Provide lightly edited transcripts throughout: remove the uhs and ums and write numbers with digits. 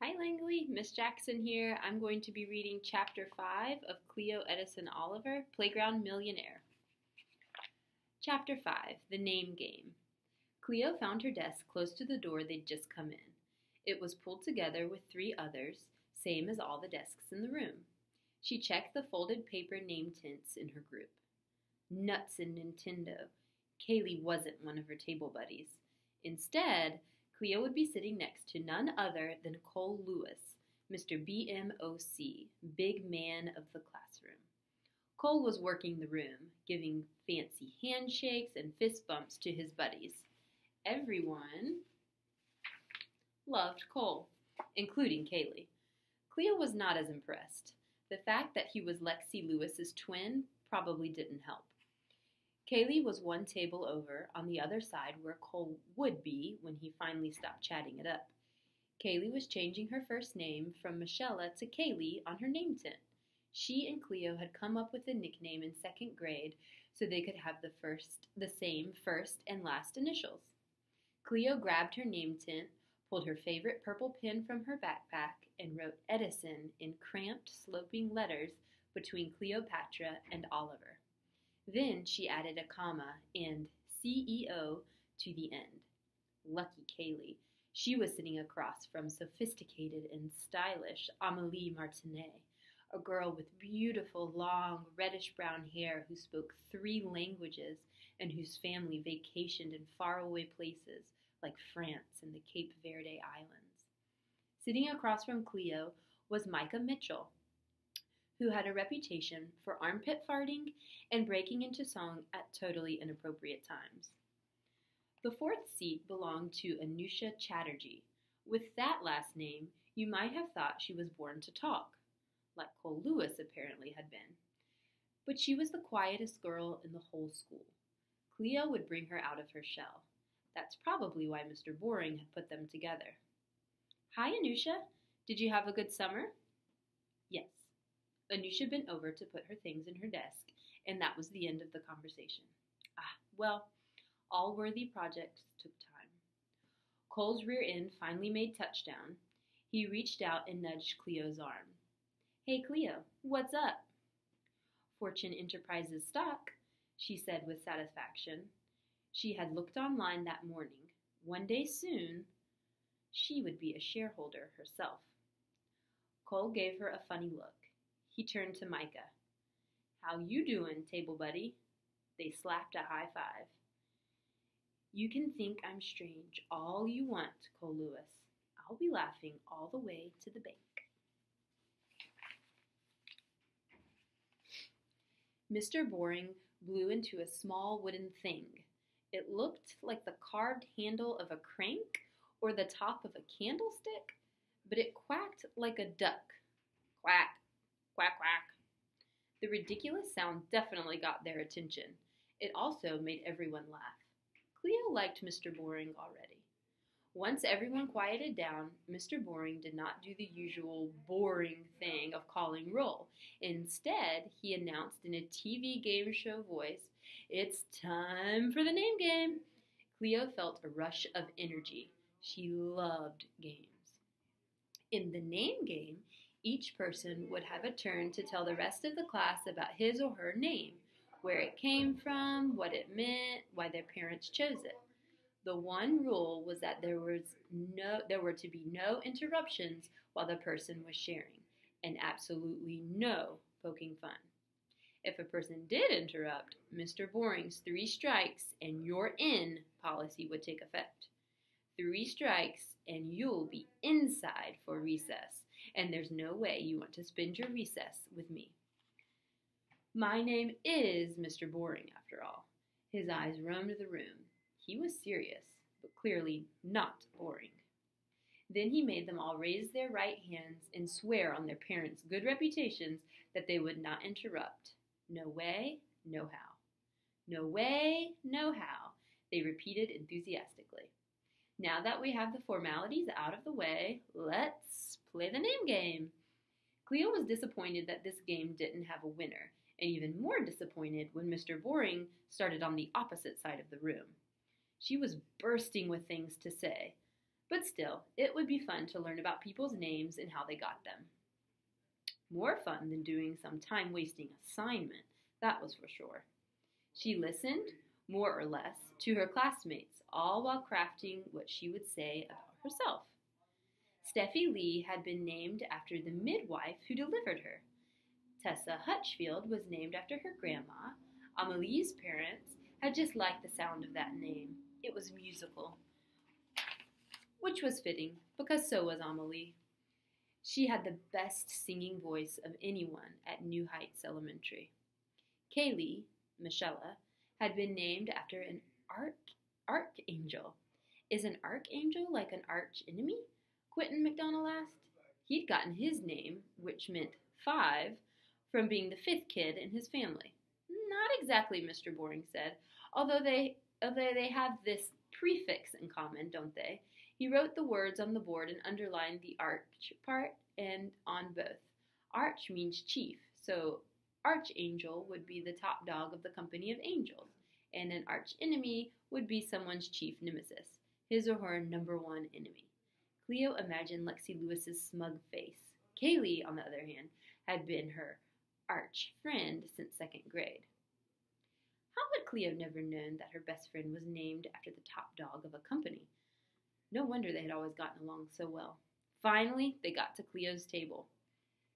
Hi Langley, Miss Jackson here. I'm going to be reading Chapter 5 of Cleo Edison Oliver, Playground Millionaire. Chapter 5, The Name Game. Cleo found her desk close to the door they'd just come in. It was pulled together with 3 others, same as all the desks in the room. She checked the folded paper name tints in her group. Nuts and Nintendo. Kaylee wasn't one of her table buddies. Instead, Cleo would be sitting next to none other than Cole Lewis, Mr. BMOC, big man of the classroom. Cole was working the room, giving fancy handshakes and fist bumps to his buddies. Everyone loved Cole, including Kaylee. Cleo was not as impressed. The fact that he was Lexi Lewis's twin probably didn't help. Kaylee was one table over, on the other side where Cole would be when he finally stopped chatting it up. Kaylee was changing her first name from Michelle to Kaylee on her name tint. She and Cleo had come up with a nickname in 2nd grade so they could have the same first and last initials. Cleo grabbed her name tint, pulled her favorite purple pen from her backpack, and wrote Edison in cramped, sloping letters between Cleopatra and Oliver. Then she added a comma and CEO to the end. Lucky Kaylee. She was sitting across from sophisticated and stylish Amélie Martinet, a girl with beautiful, long, reddish-brown hair who spoke 3 languages and whose family vacationed in faraway places like France and the Cape Verde Islands. Sitting across from Cleo was Micah Mitchell, who had a reputation for armpit farting and breaking into song at totally inappropriate times. The 4th seat belonged to Anusha Chatterjee. With that last name, you might have thought she was born to talk, like Cole Lewis apparently had been. But she was the quietest girl in the whole school. Cleo would bring her out of her shell. That's probably why Mr. Boring had put them together. Hi, Anusha. Did you have a good summer? Yes. Anusha bent over to put her things in her desk, and that was the end of the conversation. Well, all worthy projects took time. Cole's rear end finally made touchdown. He reached out and nudged Cleo's arm. Hey, Cleo, what's up? Fortune Enterprises stock, she said with satisfaction. She had looked online that morning. One day soon, she would be a shareholder herself. Cole gave her a funny look. He turned to Micah. How you doing, table buddy? They slapped a high five. You can think I'm strange all you want, Cole Lewis. I'll be laughing all the way to the bank. Mr. Boring blew into a small wooden thing. It looked like the carved handle of a crank or the top of a candlestick, but it quacked like a duck. Quack. Quack, quack. The ridiculous sound definitely got their attention. It also made everyone laugh. Cleo liked Mr. Boring already. Once everyone quieted down, Mr. Boring did not do the usual boring thing of calling roll. Instead, he announced in a TV game show voice, "It's time for the name game." Cleo felt a rush of energy. She loved games. In the name game, each person would have a turn to tell the rest of the class about his or her name, where it came from, what it meant, why their parents chose it. The one rule was that there were to be no interruptions while the person was sharing, and absolutely no poking fun. If a person did interrupt, Mr. Boring's 3 strikes and you're in policy would take effect. 3 strikes and you'll be inside for recess. And there's no way you want to spend your recess with me. My name is Mr. Boring, after all. His eyes roamed the room. He was serious, but clearly not boring. Then he made them all raise their right hands and swear on their parents' good reputations that they would not interrupt. No way, no how. No way, no how, they repeated enthusiastically. Now that we have the formalities out of the way, let's play the name game. Cleo was disappointed that this game didn't have a winner, and even more disappointed when Mr. Boring started on the opposite side of the room. She was bursting with things to say, But still, it would be fun to learn about people's names and how they got them. More fun than doing some time-wasting assignment, that was for sure. She listened, more or less, to her classmates, all while crafting what she would say about herself. Steffi Lee had been named after the midwife who delivered her. Tessa Hutchfield was named after her grandma. Amelie's parents had just liked the sound of that name. It was musical, which was fitting, because so was Amelie. She had the best singing voice of anyone at New Heights Elementary. Kaylee, Michelle, had been named after an archangel. Is an archangel like an arch enemy? Quentin McDonald asked. He'd gotten his name, which meant 5, from being the 5th kid in his family. Not exactly, Mr. Boring said, although they have this prefix in common, don't they? He wrote the words on the board and underlined the arch part and on both. Arch means chief, so archangel would be the top dog of the company of angels, and an arch enemy would be someone's chief nemesis, his or her number one enemy. Cleo imagined Lexi Lewis's smug face. Kaylee, on the other hand, had been her arch friend since 2nd grade. How had Cleo never known that her best friend was named after the top dog of a company? No wonder they had always gotten along so well. Finally, they got to Cleo's table.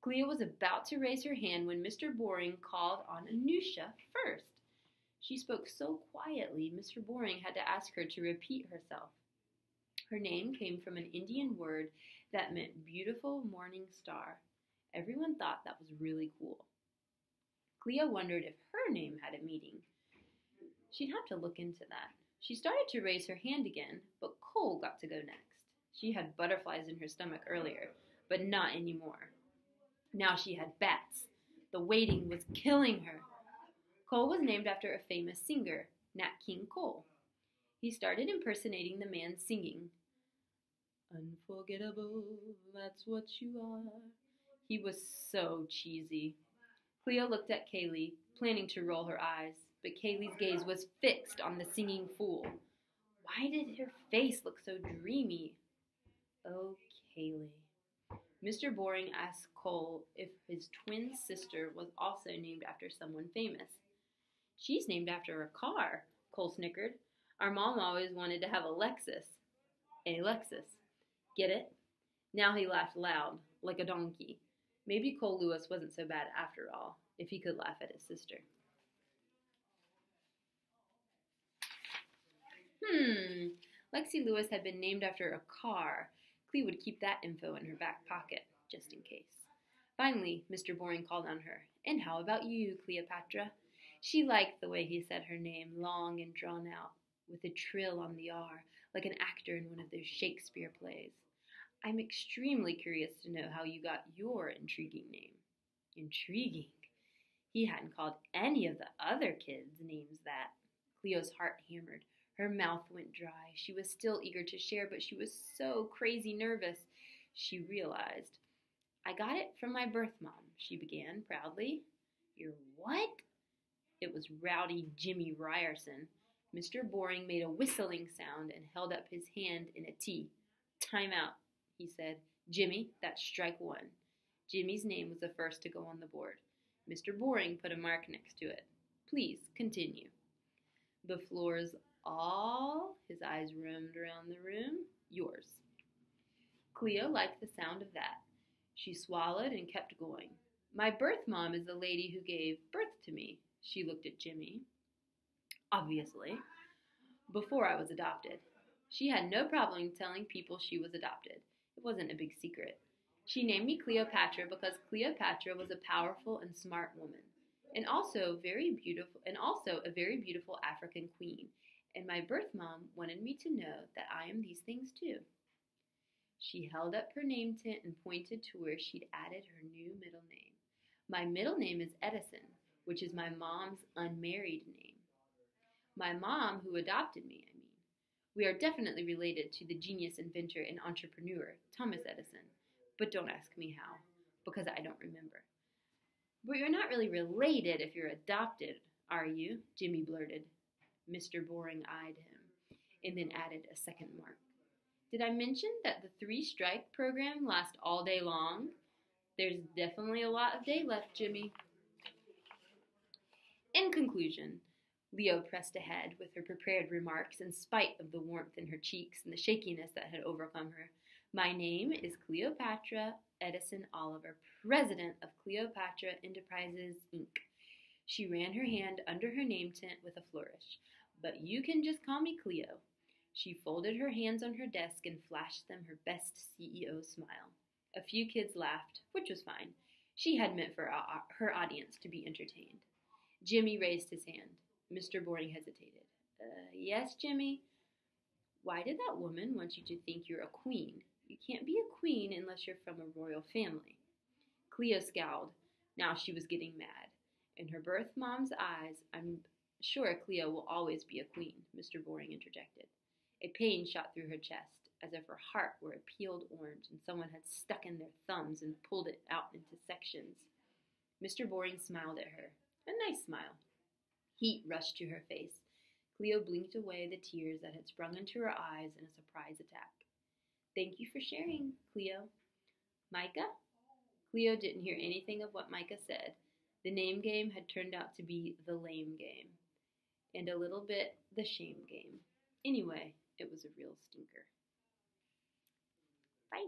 Cleo was about to raise her hand when Mr. Boring called on Anusha first. She spoke so quietly, Mr. Boring had to ask her to repeat herself. Her name came from an Indian word that meant beautiful morning star. Everyone thought that was really cool. Cleo wondered if her name had a meaning. She'd have to look into that. She started to raise her hand again, but Cole got to go next. She had butterflies in her stomach earlier, but not anymore. Now she had bats. The waiting was killing her. Cole was named after a famous singer, Nat King Cole. He started impersonating the man singing, "Unforgettable, that's what you are." He was so cheesy. Cleo looked at Kaylee, planning to roll her eyes, but Kaylee's gaze was fixed on the singing fool. Why did her face look so dreamy? Oh, Kaylee. Mr. Boring asked Cole if his twin sister was also named after someone famous. She's named after a car, Cole snickered. Our mom always wanted to have a Lexus. A Lexus. Get it? Now he laughed loud, like a donkey. Maybe Cole Lewis wasn't so bad after all, if he could laugh at his sister. Lexi Lewis had been named after a car. Cleo would keep that info in her back pocket, just in case. Finally, Mr. Boring called on her. And how about you, Cleopatra? She liked the way he said her name, long and drawn out, with a trill on the R, like an actor in one of those Shakespeare plays. I'm extremely curious to know how you got your intriguing name. Intriguing? He hadn't called any of the other kids' names that. Cleo's heart hammered. Her mouth went dry. She was still eager to share, but she was so crazy nervous. She realized. I got it from my birth mom, she began proudly. Your what? It was Rowdy Jimmy Ryerson. Mr. Boring made a whistling sound and held up his hand in a T. Time out, he said. Jimmy, that's strike one. Jimmy's name was the first to go on the board. Mr. Boring put a mark next to it. Please, continue. The floor's all, his eyes roamed around the room, yours. Cleo liked the sound of that. She swallowed and kept going. My birth mom is the lady who gave birth to me. She looked at Jimmy. Obviously. Before I was adopted. She had no problem telling people she was adopted. It wasn't a big secret. She named me Cleopatra because Cleopatra was a powerful and smart woman, and also a very beautiful African queen. And my birth mom wanted me to know that I am these things too. She held up her name tent and pointed to where she'd added her new middle name. My middle name is Edison, which is my mom's unmarried name. My mom, who adopted me, I mean. We are definitely related to the genius inventor and entrepreneur, Thomas Edison. But don't ask me how, because I don't remember. But you're not really related if you're adopted, are you? Jimmy blurted. Mr. Boring eyed him, and then added a second mark. Did I mention that the 3-strike program lasts all day long? There's definitely a lot of day left, Jimmy. In conclusion, Leo pressed ahead with her prepared remarks in spite of the warmth in her cheeks and the shakiness that had overcome her. My name is Cleopatra Edison Oliver, president of Cleopatra Enterprises, Inc. She ran her hand under her name tent with a flourish. But you can just call me Cleo. She folded her hands on her desk and flashed them her best CEO smile. A few kids laughed, which was fine. She had meant for her audience to be entertained. Jimmy raised his hand. Mr. Boring hesitated. Yes, Jimmy? Why did that woman want you to think you're a queen? You can't be a queen unless you're from a royal family. Cleo scowled. Now she was getting mad. In her birth mom's eyes, I'm sure Cleo will always be a queen, Mr. Boring interjected. A pain shot through her chest, as if her heart were a peeled orange and someone had stuck in their thumbs and pulled it out into sections. Mr. Boring smiled at her. A nice smile. Heat rushed to her face. Cleo blinked away the tears that had sprung into her eyes in a surprise attack. Thank you for sharing, Cleo. Micah? Cleo didn't hear anything of what Micah said. The name game had turned out to be the lame game, and a little bit the shame game. Anyway, it was a real stinker. Bye.